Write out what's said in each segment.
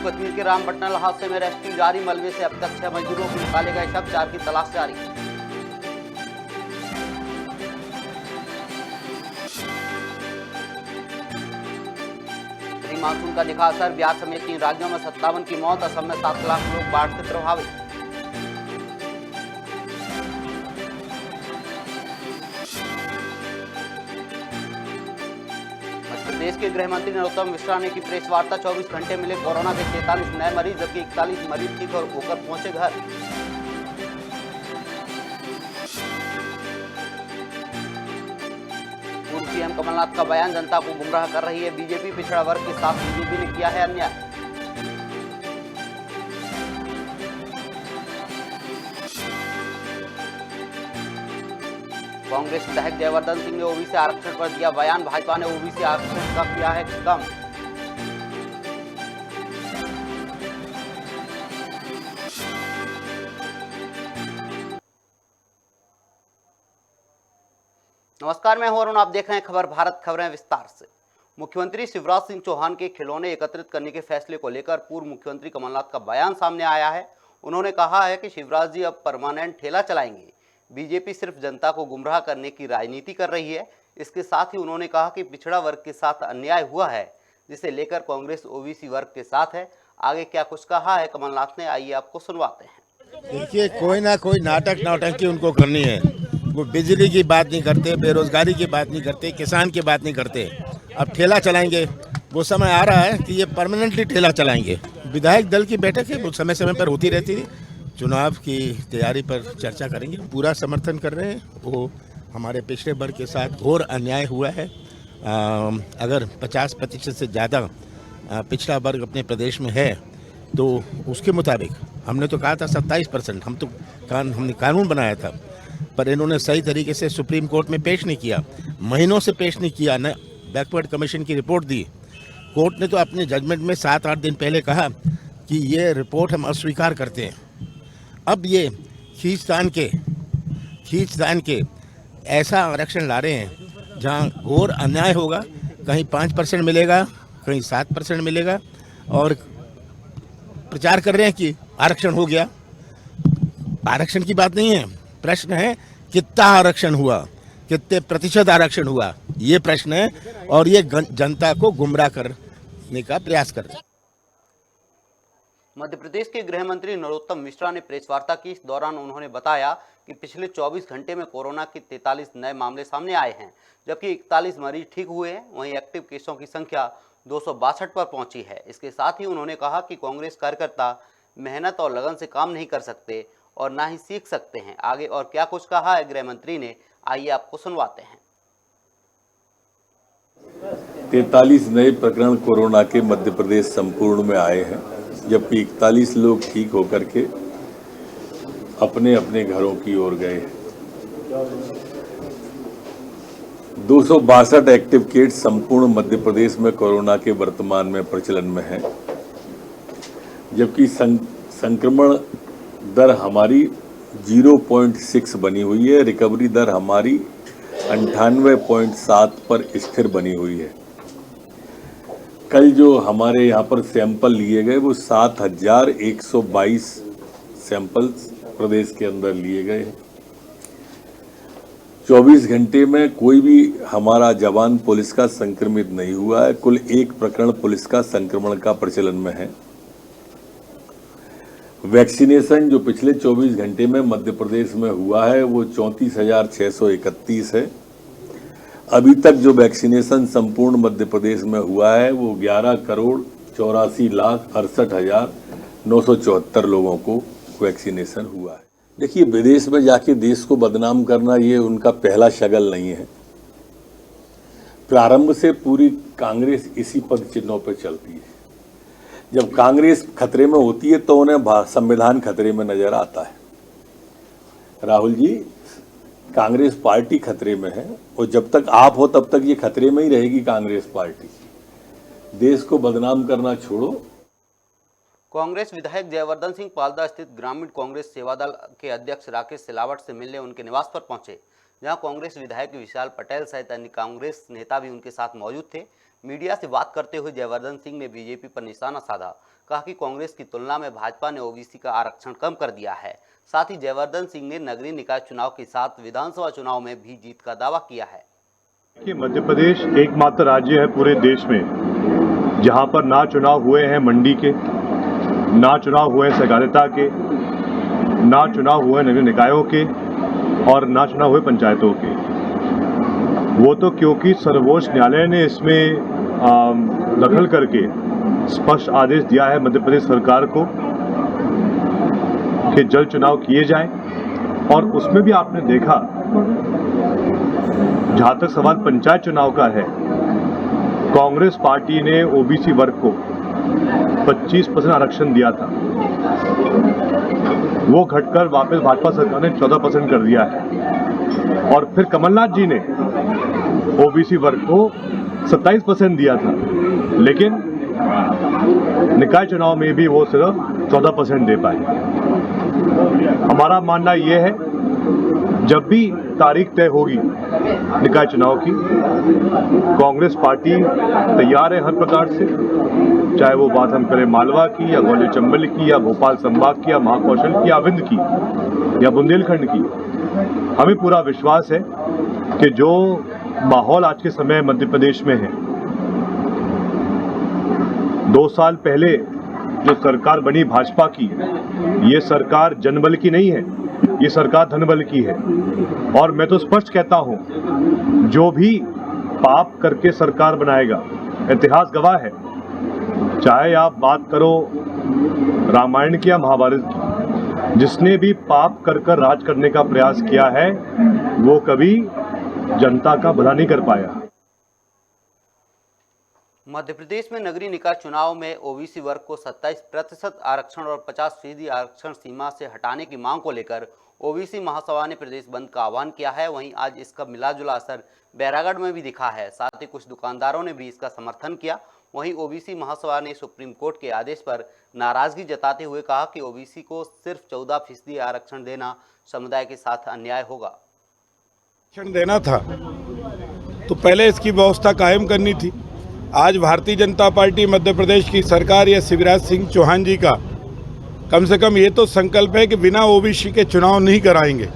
कश्मीर के रामबटनल हादसे में रेस्क्यू जारी। मलबे से अब तक 6 मजदूरों को निकाले गए शव, 4 की तलाश जारी। प्री मानसून का दिखा असर। बिहार समेत 3 राज्यों में 57 की मौत। असम में 7 लाख लोग बाढ़ से प्रभावित। प्रदेश के गृह मंत्री नरोत्तम मिश्रा ने की प्रेस वार्ता। 24 घंटे मिले कोरोना के 43 नए मरीज, जबकि 41 मरीज ठीक होकर पहुंचे घर। पूर्व सीएम कमलनाथ का बयान जनता को गुमराह कर रही है बीजेपी। पिछड़ा वर्ग के साथ बीजेपी ने किया है अन्याय। कांग्रेस विधायक जयवर्धन सिंह ने ओबीसी आरक्षण पर दिया बयान। भाजपा ने ओबीसी आरक्षण का किया है कम। नमस्कार, मैं हूं अरुण, आप देख रहे हैं खबर भारत। खबरें विस्तार से। मुख्यमंत्री शिवराज सिंह चौहान के खिलौने एकत्रित करने के फैसले को लेकर पूर्व मुख्यमंत्री कमलनाथ का बयान सामने आया है। उन्होंने कहा है कि शिवराज जी अब परमानेंट ठेला चलाएंगे। बीजेपी सिर्फ जनता को गुमराह करने की राजनीति कर रही है। इसके साथ ही उन्होंने कहा कि पिछड़ा वर्ग के साथ अन्याय हुआ है, जिसे लेकर कांग्रेस ओबीसी वर्ग के साथ है। आगे क्या कुछ कहा है कमलनाथ ने, आइए आपको सुनवाते हैं। देखिए, कोई ना कोई नौटंकी उनको करनी है। वो बिजली की बात नहीं करते, बेरोजगारी की बात नहीं करते, किसान की बात नहीं करते। अब ठेला चलाएंगे। वो समय आ रहा है कि ये परमानेंटली ठेला चलाएंगे। विधायक दल की बैठक है, वो समय समय पर होती रहती है। चुनाव की तैयारी पर चर्चा करेंगे। पूरा समर्थन कर रहे हैं। वो हमारे पिछड़े वर्ग के साथ घोर अन्याय हुआ है। अगर 50% से ज़्यादा पिछड़ा वर्ग अपने प्रदेश में है तो उसके मुताबिक हमने तो कहा था 27%। हमने कानून बनाया था, पर इन्होंने सही तरीके से सुप्रीम कोर्ट में पेश नहीं किया, महीनों से पेश नहीं किया। न बैकवर्ड कमीशन की रिपोर्ट दी। कोर्ट ने तो अपने जजमेंट में 7-8 दिन पहले कहा कि ये रिपोर्ट हम अस्वीकार करते हैं। अब ये खींचतान के ऐसा आरक्षण ला रहे हैं जहां घोर अन्याय होगा। कहीं 5% मिलेगा, कहीं 7% मिलेगा, और प्रचार कर रहे हैं कि आरक्षण हो गया। आरक्षण की बात नहीं है, प्रश्न है कितना आरक्षण हुआ, कितने प्रतिशत आरक्षण हुआ, ये प्रश्न है। और ये जनता को गुमराह करने का प्रयास कर रहे हैं। मध्य प्रदेश के गृह मंत्री नरोत्तम मिश्रा ने प्रेस वार्ता की। इस दौरान उन्होंने बताया कि पिछले 24 घंटे में कोरोना के 43 नए मामले सामने आए हैं, जबकि 41 मरीज ठीक हुए हैं। वहीं एक्टिव केसों की संख्या 262 पर पहुंची है। इसके साथ ही उन्होंने कहा कि कांग्रेस कार्यकर्ता मेहनत और लगन से काम नहीं कर सकते और ना ही सीख सकते हैं। आगे और क्या कुछ कहा है गृह मंत्री ने, आइए आपको सुनवाते हैं। 43 नए प्रकरण कोरोना के मध्य प्रदेश संपूर्ण में आए हैं, जबकि 41 लोग ठीक होकर के अपने अपने घरों की ओर गए हैं। 262 एक्टिव केस संपूर्ण मध्य प्रदेश में कोरोना के वर्तमान में प्रचलन में है, जबकि संक्रमण दर हमारी 0.6 बनी हुई है। रिकवरी दर हमारी 98.7 पर स्थिर बनी हुई है। कल जो हमारे यहाँ पर सैंपल लिए गए वो 7122 सैंपल्स प्रदेश के अंदर लिए गए हैं। 24 घंटे में कोई भी हमारा जवान पुलिस का संक्रमित नहीं हुआ है। कुल 1 प्रकरण पुलिस का संक्रमण का प्रचलन में है। वैक्सीनेशन जो पिछले 24 घंटे में मध्य प्रदेश में हुआ है वो 34,631 है। अभी तक जो वैक्सीनेशन संपूर्ण मध्य प्रदेश में हुआ है वो 11,84,68,974 लोगों को वैक्सीनेशन हुआ है। देखिए, विदेश में जाके देश को बदनाम करना ये उनका पहला शगल नहीं है। प्रारंभ से पूरी कांग्रेस इसी पद चिन्हों पर चलती है। जब कांग्रेस खतरे में होती है तो उन्हें संविधान खतरे में नजर आता है। राहुल जी, कांग्रेस पार्टी खतरे में है और जब तक आप हो तब तक ये खतरे में ही रहेगी कांग्रेस पार्टी। देश को बदनाम करना छोड़ो। कांग्रेस विधायक जयवर्धन सिंह पाल्दा स्थित ग्रामीण कांग्रेस सेवा दल के अध्यक्ष राकेश सिलावट से मिलने उनके निवास पर पहुंचे। जहां कांग्रेस विधायक विशाल पटेल सहित अन्य कांग्रेस नेता भी उनके साथ मौजूद थे। मीडिया से बात करते हुए जयवर्धन सिंह ने बीजेपी पर निशाना साधा। कहा कि कांग्रेस की तुलना में भाजपा ने ओबीसी का आरक्षण कम कर दिया है। साथ ही जयवर्धन सिंह ने नगरीय निकाय चुनाव के साथ विधानसभा चुनाव में भी जीत का दावा किया है। कि मध्य प्रदेश एकमात्र राज्य है पूरे देश में जहां पर ना चुनाव हुए हैं मंडी के, ना चुनाव हुए सहकारिता के, ना चुनाव हुए नगर निकायों के और ना चुनाव हुए पंचायतों के। वो तो क्योंकि सर्वोच्च न्यायालय ने इसमें दखल करके स्पष्ट आदेश दिया है मध्य प्रदेश सरकार को कि जल्द चुनाव किए जाएं, और उसमें भी आपने देखा जहां तक सवाल पंचायत चुनाव का है, कांग्रेस पार्टी ने ओबीसी वर्ग को 25% आरक्षण दिया था, वो घटकर वापस भाजपा सरकार ने 14% कर दिया है। और फिर कमलनाथ जी ने ओबीसी वर्ग को 27% दिया था, लेकिन निकाय चुनाव में भी वो सिर्फ 14% दे पाए। हमारा मानना ये है जब भी तारीख तय होगी निकाय चुनाव की, कांग्रेस पार्टी तैयार है हर प्रकार से, चाहे वो बात हम करें मालवा की या ग्वालियर चंबल की या भोपाल संभाग की या महाकौशल की या विंध्य की या बुंदेलखंड की। हमें पूरा विश्वास है कि जो माहौल आज के समय मध्य प्रदेश में है, 2 साल पहले जो सरकार बनी भाजपा की, ये सरकार जनबल की नहीं है, ये सरकार धनबल की है। और मैं तो स्पष्ट कहता हूं, जो भी पाप करके सरकार बनाएगा, इतिहास गवाह है, चाहे आप बात करो रामायण की या महाभारत की, जिसने भी पाप कर राज करने का प्रयास किया है वो कभी जनता का भला नहीं कर पाया। मध्य प्रदेश में नगरीय निकाय चुनाव में ओबीसी वर्ग को 27% आरक्षण और 50% आरक्षण सीमा से हटाने की मांग को लेकर ओबीसी महासभा ने प्रदेश बंद का आह्वान किया है। वहीं आज इसका मिलाजुला असर बैरागढ़ में भी दिखा है। साथ ही कुछ दुकानदारों ने भी इसका समर्थन किया। वहीं ओबीसी महासभा ने सुप्रीम कोर्ट के आदेश पर नाराजगी जताते हुए कहा कि ओबीसी को सिर्फ 14% आरक्षण देना समुदाय के साथ अन्याय होगा। आरक्षण देना था तो पहले इसकी व्यवस्था कायम करनी थी। आज भारतीय जनता पार्टी मध्य प्रदेश की सरकार या शिवराज सिंह चौहान जी का कम से कम ये तो संकल्प है कि बिना ओबीसी के चुनाव नहीं कराएंगे।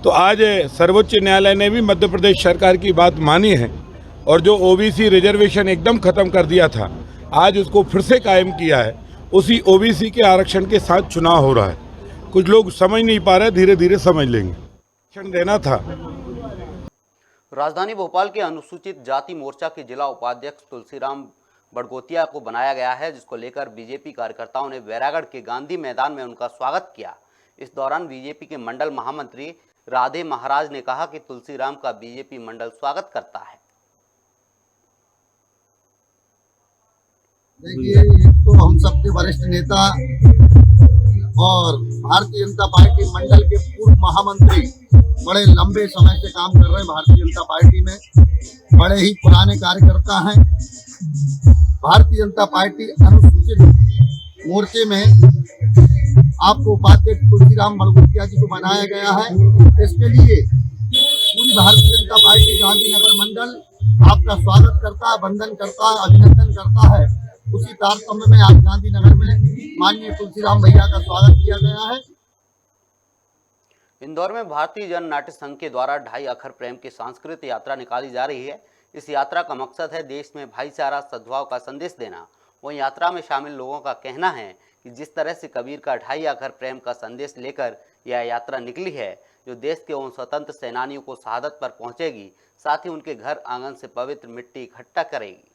तो आज सर्वोच्च न्यायालय ने भी मध्य प्रदेश सरकार की बात मानी है और जो ओबीसी रिजर्वेशन एकदम खत्म कर दिया था, आज उसको फिर से कायम किया है। उसी ओबीसी के आरक्षण के साथ चुनाव हो रहा है। कुछ लोग समझ नहीं पा रहे, धीरे धीरे समझ लेंगे। आरक्षण देना था। राजधानी भोपाल के अनुसूचित जाति मोर्चा के जिला उपाध्यक्ष तुलसीराम बड़गोतिया को बनाया गया है, जिसको लेकर बीजेपी कार्यकर्ताओं ने बैरागढ़ के गांधी मैदान में उनका स्वागत किया। इस दौरान बीजेपी के मंडल महामंत्री राधे महाराज ने कहा कि तुलसीराम का बीजेपी मंडल स्वागत करता है। देखिए, तो हम सबके वरिष्ठ नेता और भारतीय जनता पार्टी मंडल के पूर्व महामंत्री बड़े लंबे समय से काम कर रहे हैं भारतीय जनता पार्टी में, बड़े ही पुराने कार्यकर्ता हैं। भारतीय जनता पार्टी अनुसूचित मोर्चे में आपको उपाध्यक्ष तुलसीराम बड़गोतिया जी को बनाया गया है। इसके लिए पूरी भारतीय जनता पार्टी गांधीनगर मंडल आपका स्वागत करता है, वंदन करता है, अभिनंदन करता है। उसी तारतम्य में आज गांधीनगर में माननीय तुलसीराम भैया का स्वागत किया गया है। इंदौर में भारतीय जन नाट्य संघ के द्वारा 2.5 अखर प्रेम की सांस्कृतिक यात्रा निकाली जा रही है। इस यात्रा का मकसद है देश में भाईचारा सद्भाव का संदेश देना। वहीं यात्रा में शामिल लोगों का कहना है कि जिस तरह से कबीर का 2.5 अखर प्रेम का संदेश लेकर यह यात्रा निकली है, जो देश के उन स्वतंत्र सेनानियों को शहादत पर पहुंचेगी, साथ ही उनके घर आंगन से पवित्र मिट्टी इकट्ठा करेगी।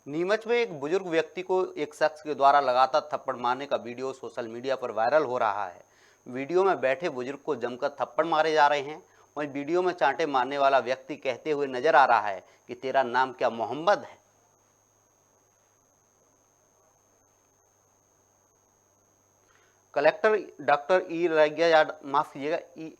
नीमच में एक बुजुर्ग व्यक्ति को एक शख्स के द्वारा लगातार थप्पड़ मारने का वीडियो सोशल मीडिया पर वायरल हो रहा है। वीडियो में बैठे बुजुर्ग को जमकर थप्पड़ मारे जा रहे हैं। वहीं वीडियो में चांटे मारने वाला व्यक्ति कहते हुए नजर आ रहा है कि तेरा नाम क्या मोहम्मद है। Collector doctor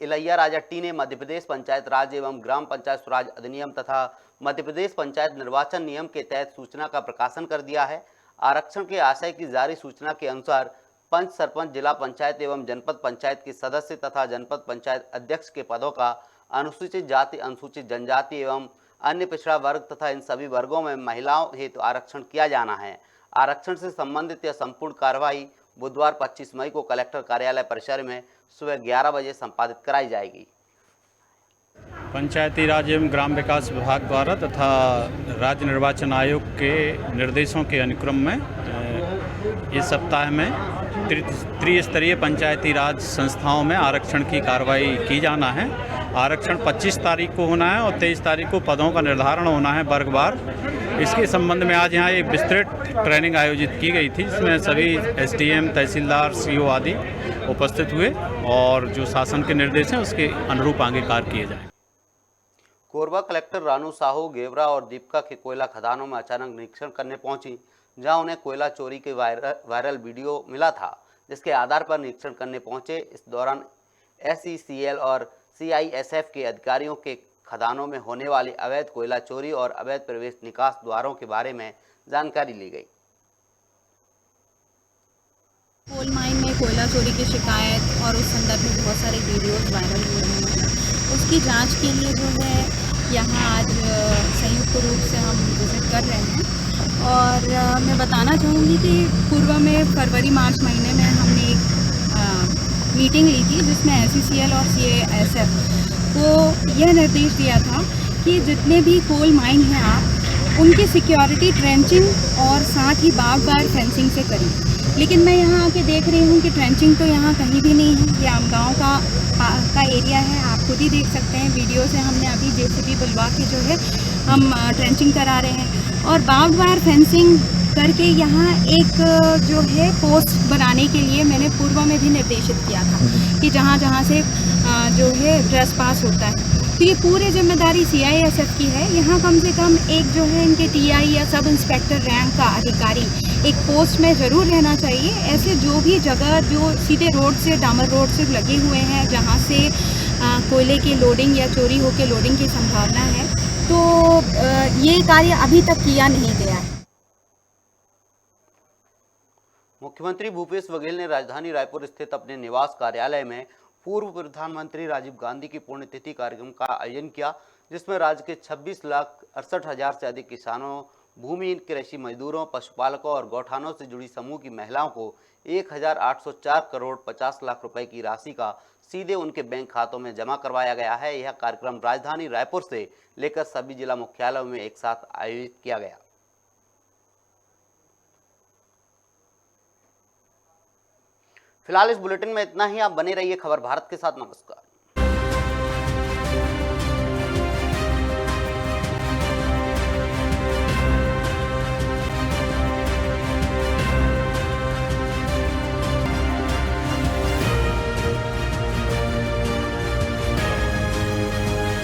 Ilaiya Raja T ने मध्य प्रदेश पंचायत राज एवं ग्राम पंचायत स्वराज अधिनियम तथा मध्य प्रदेश पंचायत निर्वाचन नियम के तहत सूचना का प्रकाशन कर दिया है। आरक्षण के आशय की जारी सूचना के अनुसार पंच, सरपंच, जिला पंचायत एवं जनपद पंचायत के सदस्य तथा जनपद पंचायत अध्यक्ष के पदों का अनुसूचित जाति, अनुसूचित जनजाति एवं अन्य पिछड़ा वर्ग तथा इन सभी वर्गों में महिलाओं हेतु आरक्षण किया जाना है। आरक्षण से संबंधित यह संपूर्ण कार्रवाई बुधवार 25 मई को कलेक्टर कार्यालय परिसर में सुबह 11 बजे संपादित कराई जाएगी। पंचायती राज एवं ग्राम विकास विभाग द्वारा तथा राज्य निर्वाचन आयोग के निर्देशों के अनुक्रम में इस सप्ताह में त्रिस्तरीय पंचायती राज संस्थाओं में आरक्षण की कार्रवाई की जाना है। आरक्षण 25 तारीख को होना है और 23 तारीख को पदों का निर्धारण होना है वर्गवार। इसके संबंध में आज यहाँ एक विस्तृत ट्रेनिंग आयोजित की गई थी, जिसमें सभी एसडीएम, तहसीलदार, सीओ आदि उपस्थित हुए और जो शासन के निर्देश हैं उसके अनुरूप आगे कार्य किए जाएं। कोरबा कलेक्टर रानू साहू गेवरा और दीपका के कोयला खदानों में अचानक निरीक्षण करने पहुंची, जहां उन्हें कोयला चोरी के वायरल वीडियो मिला था, जिसके आधार पर निरीक्षण करने पहुंचे। इस दौरान SECL और CISF के अधिकारियों के खदानों में होने वाली अवैध कोयला चोरी और अवैध प्रवेश निकास द्वारों के बारे में जानकारी ली गई। कोल माइन में कोयला चोरी की शिकायत और उस संदर्भ में बहुत सारे वीडियोस वायरल हो रहे हैं। उसकी जांच के लिए जो है यहाँ आज संयुक्त रूप से हम विजिट कर रहे हैं और मैं बताना चाहूँगी कि पूर्व में फरवरी-मार्च महीने में हमने एक मीटिंग ली थी, जिसमें SECL और CISF को यह निर्देश दिया था कि जितने भी कोल माइन हैं आप उनकी सिक्योरिटी ट्रेंचिंग और साथ ही बाग बार फेंसिंग से करें। लेकिन मैं यहाँ आके देख रही हूँ कि ट्रेंचिंग तो यहाँ कहीं भी नहीं है। ये आमगांव का एरिया है, आप खुद ही देख सकते हैं वीडियो से। हमने अभी JCB बुलवा के जो है हम ट्रेंचिंग करा रहे हैं और बाग बार फेंसिंग करके यहाँ एक जो है पोस्ट बनाने के लिए मैंने पूर्व में भी निर्देशित किया था कि जहाँ जहाँ से जो है ट्रेस पास होता है, तो ये पूरी जिम्मेदारी CISF की है। यहाँ कम से कम एक जो है इनके TI या सब इंस्पेक्टर रैंक का अधिकारी एक पोस्ट में ज़रूर रहना चाहिए। ऐसे जो भी जगह जो सीधे रोड से, डामर रोड से लगे हुए हैं, जहाँ से कोयले की लोडिंग या चोरी होकर लोडिंग की संभावना है, तो ये कार्य अभी तक किया नहीं गया है। मुख्यमंत्री भूपेश बघेल ने राजधानी रायपुर स्थित अपने निवास कार्यालय में पूर्व प्रधानमंत्री राजीव गांधी की पुण्यतिथि कार्यक्रम का आयोजन किया, जिसमें राज्य के 26,68,000 से अधिक किसानों, भूमिहीन कृषि मजदूरों, पशुपालकों और गौठानों से जुड़ी समूह की महिलाओं को 1,804 करोड़ 50 लाख रुपए की राशि का सीधे उनके बैंक खातों में जमा करवाया गया है। यह कार्यक्रम राजधानी रायपुर से लेकर सभी जिला मुख्यालयों में एक साथ आयोजित किया गया। फिलहाल इस बुलेटिन में इतना ही। आप बने रहिए खबर भारत के साथ। नमस्कार।